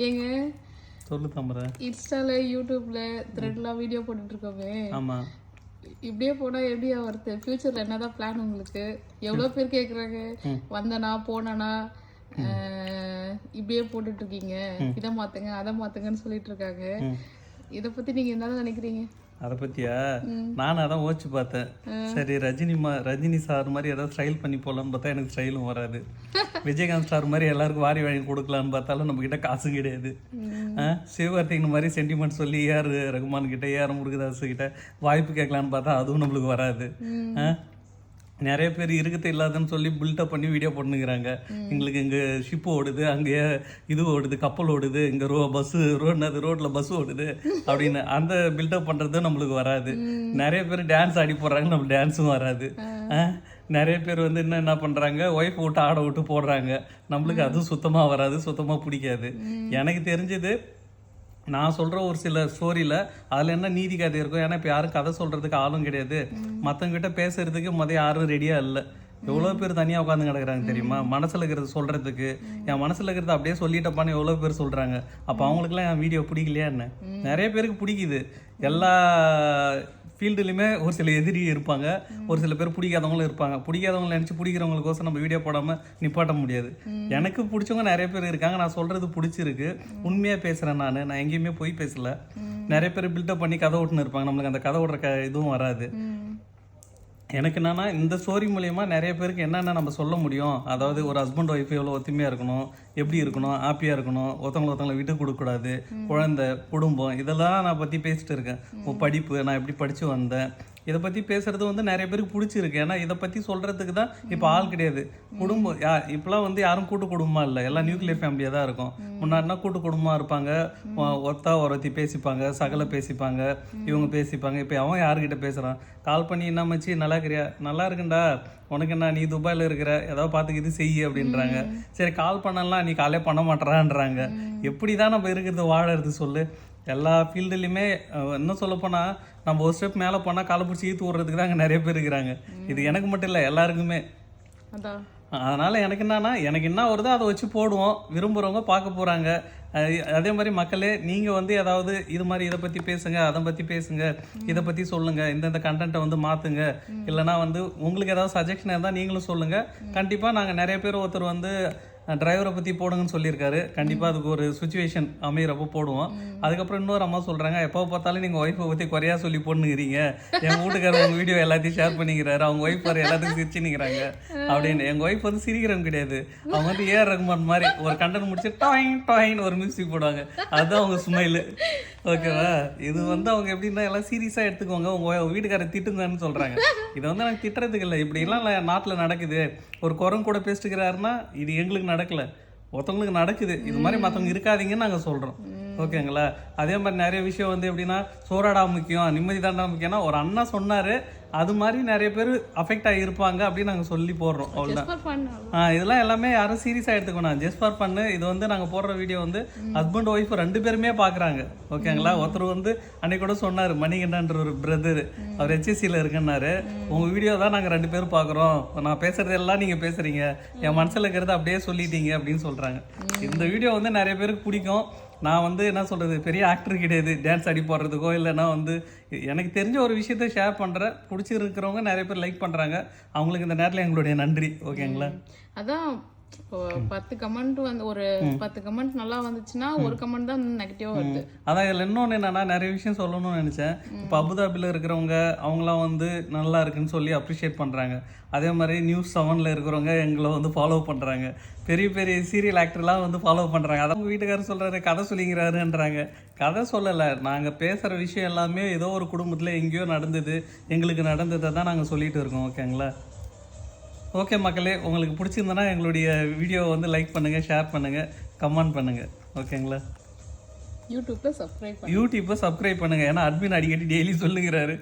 ஏங்க சொல்லு தாமரை. இன்ஸ்டால யூடியூப்ல த்ரெட்லாம் வீடியோ போட்டுட்டு இருக்கோமே. ஆமா. இப்படியே போனா எப்படி வருது? ஃபியூச்சர்ல என்னதான் பிளான் உங்களுக்கு? எவ்வளவு பேர் கேக்குறாங்க, வந்தனா போனனா இப்படியே போட்டுட்டு இருக்கீங்க, இதை மாத்துங்க அதை மாத்துங்கன்னு சொல்லிட்டு இருக்காங்க. இத பத்தி நீங்க என்ன நினைக்கிறீங்க? அதை பத்தியா? நானும் அதான் யோசிச்சு பார்த்தேன். சரி, ரஜினி சார் மாதிரி ஏதாவது ஸ்டைல் பண்ணி போகலான்னு பார்த்தா எனக்கு ஸ்டைலும் வராது. விஜயகாந்த் ஸ்டார் மாதிரி எல்லாருக்கும் வாரி வாங்கி கொடுக்கலான்னு பார்த்தாலும் நம்ம கிட்ட காசும் கிடையாது. சிவகார்த்திகன் மாதிரி சென்டிமெண்ட் சொல்லி ஏஆர் ரகுமான் கிட்ட, ஏஆர் முருகதாஸ் கிட்ட வாய்ப்பு கேட்கலான்னு பார்த்தா அதுவும் நம்மளுக்கு வராது. நிறைய பேர் இருக்குது இல்லாதன்னு சொல்லி பில்டப் பண்ணி வீடியோ போட்டுக்கிறாங்க. எங்களுக்கு இங்கே ஷிப்பு ஓடுது, அங்கே இது ஓடுது, கப்பல் ஓடுது, இங்கே ரோட்டில் பஸ் ஓடுது அப்படின்னு அந்த பில்டப் பண்ணுறது நம்மளுக்கு வராது. நிறைய பேர் டான்ஸ் ஆடி போடுறாங்க, நம்ம டான்ஸும் வராது. நிறைய பேர் வந்து என்ன பண்ணுறாங்க, ஒய்ஃப் விட்டு ஆட விட்டு போடுறாங்க. நம்மளுக்கு அதுவும் சுத்தமாக வராது, சுத்தமாக பிடிக்காது. எனக்கு தெரிஞ்சது நான் சொல்கிற ஒரு சில ஸ்டோரியில் அதில் என்ன நீதி கதை இருக்கும். ஏன்னா இப்போ யாரும் கதை சொல்கிறதுக்கு ஆளும் கிடையாது. மற்றவங்கிட்ட பேசுறதுக்கு யாரும் ரெடியாக இல்லை. எவ்வளோ பேர் தனியாக உட்காந்து கிடக்குறாங்க தெரியுமா? மனசில் இருக்கிறது சொல்கிறதுக்கு. என் மனசில் இருக்கிறத அப்படியே சொல்லிட்டப்பான்னு எவ்வளோ பேர் சொல்கிறாங்க. அப்போ அவங்களுக்குலாம் என் வீடியோ பிடிக்கலையா என்ன? நிறைய பேருக்கு பிடிக்குது. எல்லா ஃபீல்டுலையுமே ஒரு சில எதிரி இருப்பாங்க, ஒரு சில பேர் பிடிக்காதவங்களும் இருப்பாங்க. பிடிக்காதவங்களை நினச்சி பிடிக்கிறவங்களுக்கோசம் நம்ம வீடியோ போடாமல் நிப்பாட்ட முடியாது. எனக்கு பிடிச்சவங்க நிறைய பேர் இருக்காங்க. நான் சொல்கிறது பிடிச்சிருக்கு, உண்மையாக பேசுகிறேன். நான் எங்கேயுமே போய் பேசலை. நிறைய பேர் பில்டப் பண்ணி கதை ஓட்டுன்னு இருப்பாங்க. நம்மளுக்கு அந்த கதை ஓட்டுற இதுவும் வராது. எனக்கு என்னன்னா, இந்த ஸ்டோரி மூலயமா நிறைய பேருக்கு என்னென்ன நம்ம சொல்ல முடியும். அதாவது ஒரு ஹஸ்பண்ட் ஒய்ஃப் எவ்வளோ ஒத்துமையாக இருக்கணும், எப்படி இருக்கணும், ஹாப்பியாக இருக்கணும், ஒருத்தவங்களை விட்டு கொடுக்கக்கூடாது, குழந்தை, குடும்பம், இதெல்லாம் நான் பற்றி பேசிட்டு இருக்கேன். படிப்பு, நான் எப்படி படித்து வந்தேன், இதை பற்றி பேசுறது வந்து நிறைய பேருக்கு பிடிச்சிருக்கு. ஏன்னா இதை பற்றி சொல்கிறதுக்கு தான் இப்போ ஆள் கிடையாது. குடும்பம் இப்போலாம் வந்து யாரும் கூட்டு குடும்பமாக இல்லை, எல்லாம் நியூக்ளியர் ஃபேமிலியாக தான் இருக்கும். முன்னாடினா கூட்டு குடும்பமாக இருப்பாங்க, ஒருத்தி பேசிப்பாங்க, சகலை பேசிப்பாங்க, இவங்க பேசிப்பாங்க. இப்போ அவன் யாருக்கிட்ட பேசுகிறான்? கால் பண்ணி என்ன மச்சி நல்லா இருக்கிறியா? நல்லா இருக்குண்டா. உனக்கு என்ன, நீ துபாயில் இருக்கிற, ஏதாவது பார்த்துக்கிது செய்ய அப்படின்றாங்க. சரி, கால் பண்ணலாம், நீ காலே பண்ண மாட்டேறான்றாங்க. எப்படி தான் நம்ம இருக்கிறது வாழறது சொல்லு? எல்லா ஃபீல்டுலையுமே இன்னும் சொல்லப்போனால் நம்ம ஒரு ஸ்டெப் மேலே போனால் காலை பிடிச்சி ஈத்து விடுறதுக்கு தான் அங்கே நிறைய பேர் இருக்கிறாங்க. இது எனக்கு மட்டும் இல்லை, எல்லாருக்குமே. அதனால் எனக்கு என்னன்னா, எனக்கு என்ன வருதோ அதை வச்சு போடுவோம். விரும்புகிறவங்க பார்க்க போகிறாங்க. அதே மாதிரி மக்களே, நீங்கள் வந்து ஏதாவது இது மாதிரி இதை பற்றி பேசுங்க, அதை பற்றி பேசுங்க, இதை பற்றி சொல்லுங்கள், இந்தந்த கண்டென்ட்டை வந்து மாற்றுங்க. இல்லைனா வந்து உங்களுக்கு ஏதாவது சஜஷன் இருந்தால் நீங்களும் சொல்லுங்கள். கண்டிப்பாக நாங்கள் நிறைய பேர் ஒருத்தர் வந்து டிரைவரை பற்றி போடுங்கன்னு சொல்லியிருக்காரு. கண்டிப்பாக அதுக்கு ஒரு சுச்சுவேஷன் அமைகிறப்போ போடுவோம். அதுக்கப்புறம் இன்னொரு அம்மா சொல்கிறாங்க, எப்போ பார்த்தாலும் நீங்கள் ஒய்ஃபை பற்றி குறையா சொல்லி போட்டுக்கிறீங்க, எங்கள் வீட்டுக்காரர் உங்கள் வீடியோ எல்லாத்தையும் ஷேர் பண்ணிக்கிறாரு, அவங்க ஒய்ஃப் வர எல்லாத்தையும் சிரிச்சுன்னுக்கிறாங்க அப்படின்னு. எங்கள் ஒய்ஃப் வந்து சிரிக்கிறவங்க கிடையாது. அவங்க வந்து ஏஆர் ரகுமான் மாதிரி ஒரு கண்டென்ட் முடிச்சு டாயின் டாயின் ஒரு மியூசிக் போடுவாங்க. அதுதான் அவங்க ஸ்மைலு. ஓகேவா? இது வந்து அவங்க எப்படின்னா எல்லாம் சீரியஸாக எடுத்துக்கோங்க, உங்கள் வீட்டுக்காரர் திட்டுங்கன்னு சொல்கிறாங்க. இதை வந்து எனக்கு திட்டுறதுக்கு இல்லை, இப்படிலாம் நாட்டில் நடக்குது. ஒரு குரங்கு கூட பேசிட்டுக்கிறாருன்னா இது எங்களுக்கு நடக்கலை, ஒருத்தவங்களுக்கு நடக்குது. இது மாதிரி மற்றவங்க இருக்காதீங்கன்னு நாங்கள் சொல்கிறோம். ஓகேங்களா? அதே மாதிரி நிறைய விஷயம் வந்து எப்படின்னா, சோறாடா முக்கியம், நிம்மதி தாண்டா முக்கியம்னா ஒரு அண்ணா சொன்னார், அது மாதிரி நிறைய பேர் அஃபெக்ட் ஆகியிருப்பாங்க அப்படின்னு நாங்கள் சொல்லி போடுறோம். அவ்வளோதான். இதெல்லாம் எல்லாமே யாரும் சீரியஸாக எடுத்துக்கணும். ஜஸ்ட் ஃபார் பண்ணு. இது வந்து நாங்கள் போடுற வீடியோ வந்து ஹஸ்பண்ட் ஒய்ஃப் 2 பேருமே பார்க்குறாங்க. ஓகேங்களா? ஒருத்தர் வந்து அன்னைக்கு கூட சொன்னார், மணிகண்டன்ற ஒரு பிரதர், அவர் HSCயில் இருக்குன்னாரு. உங்கள் வீடியோ தான் நாங்கள் 2 பேரும் பார்க்குறோம், நான் பேசுறது எல்லாம் நீங்கள் பேசுகிறீங்க, என் மனசில் இருக்கிறத அப்படியே சொல்லிட்டீங்க அப்படின்னு சொல்கிறாங்க. இந்த வீடியோ வந்து நிறைய பேருக்கு பிடிக்கும். நான் வந்து என்ன சொல்கிறது, பெரிய ஆக்டர் கிடையாது, டான்ஸ் ஆடி போடுறதுக்கோ. இல்லைனா வந்து எனக்கு தெரிஞ்ச ஒரு விஷயத்த ஷேர் பண்ணுறேன். பிடிச்சிருக்கிறவங்க நிறைய பேர் லைக் பண்ணுறாங்க. அவங்களுக்கு இந்த நேரத்தில் எங்களுடைய நன்றி. ஓகேங்களா? அதான் 10 கமெண்ட் வந்து ஒரு 10 கமெண்ட் நல்லா வந்துச்சுன்னா ஒரு கமெண்ட் தான் நெகட்டிவா வருது. அதான் இதில் இன்னொன்று என்னன்னா, நிறைய விஷயம் சொல்லணும்னு நினச்சேன். இப்போ அபுதாபியில் இருக்கிறவங்க அவங்களாம் வந்து நல்லா இருக்குன்னு சொல்லி அப்ரிஷியேட் பண்ணுறாங்க. அதே மாதிரி நியூஸ் 7ல் இருக்கிறவங்க எங்களை வந்து ஃபாலோ பண்ணுறாங்க. பெரிய பெரிய சீரியல் ஆக்டர்லாம் வந்து ஃபாலோ பண்ணுறாங்க. அதான் உங்கள் வீட்டுக்காரர் சொல்கிறாரு, கதை சொல்லிங்கிறாருன்றாங்க. கதை சொல்லலை, நாங்கள் பேசுகிற விஷயம் எல்லாமே ஏதோ ஒரு குடும்பத்தில் எங்கேயோ நடந்தது, எங்களுக்கு நடந்ததை தான் நாங்கள் சொல்லிட்டு இருக்கோம். ஓகேங்களா? ஓகே மக்களே, உங்களுக்கு பிடிச்சிருந்தனா எங்களுடைய வீடியோவை வந்து லைக் பண்ணுங்கள், ஷேர் பண்ணுங்கள், கமெண்ட் பண்ணுங்கள். ஓகேங்களா? யூடியூப்பை சப்ஸ்கிரைப் பண்ணுங்கள். ஏன்னா அட்மின் அடிக்கடி டெய்லி சொல்லுங்கிறாரு.